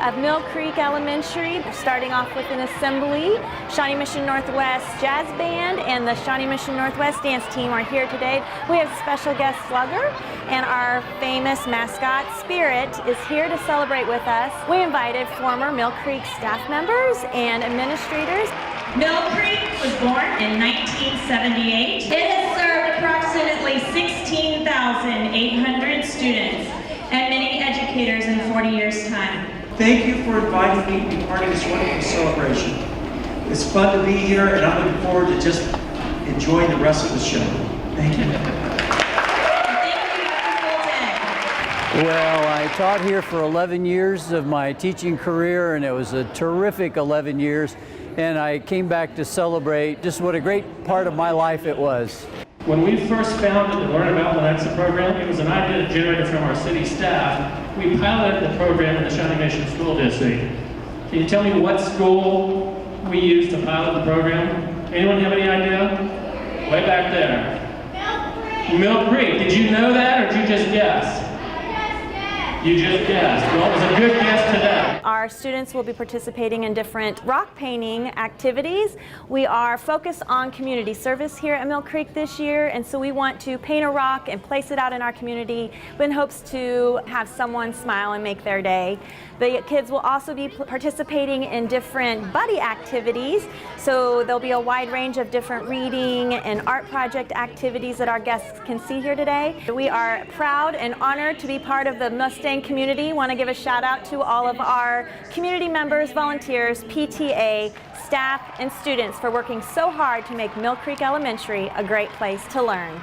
of Mill Creek Elementary, starting off with an assembly. Shawnee Mission Northwest Jazz Band and the Shawnee Mission Northwest Dance Team are here today. We have special guest Slugger, and our famous mascot Spirit is here to celebrate with us. We invited former Mill Creek staff members and administrators. Mill Creek was born in 1978. It has served approximately 16,800 students and many educators in 40 years' time. Thank you for inviting me to be part of this wonderful celebration. It's fun to be here, and I'm looking forward to just enjoying the rest of the show. Thank you. Thank you, Dr. Fulton. Well, I taught here for 11 years of my teaching career, and it was a terrific 11 years. And I came back to celebrate just what a great part of my life it was. When we first founded the Learn About Lenexa program, it was an idea generated from our city staff. We piloted the program in the Shawnee Mission School District. Can you tell me what school we used to pilot the program? Anyone have any idea? Way back there. Mill Creek. Did you know that, or did you just guess? You just guessed. Well, it was a good guess today. Our students will be participating in different rock painting activities. We are focused on community service here at Mill Creek this year, and so we want to paint a rock and place it out in our community in hopes to have someone smile and make their day. The kids will also be participating in different buddy activities, so there'll be a wide range of different reading and art project activities that our guests can see here today. We are proud and honored to be part of the Mustang community. Want to give a shout out to all of our community members, volunteers, PTA, staff, and students for working so hard to make Mill Creek Elementary a great place to learn.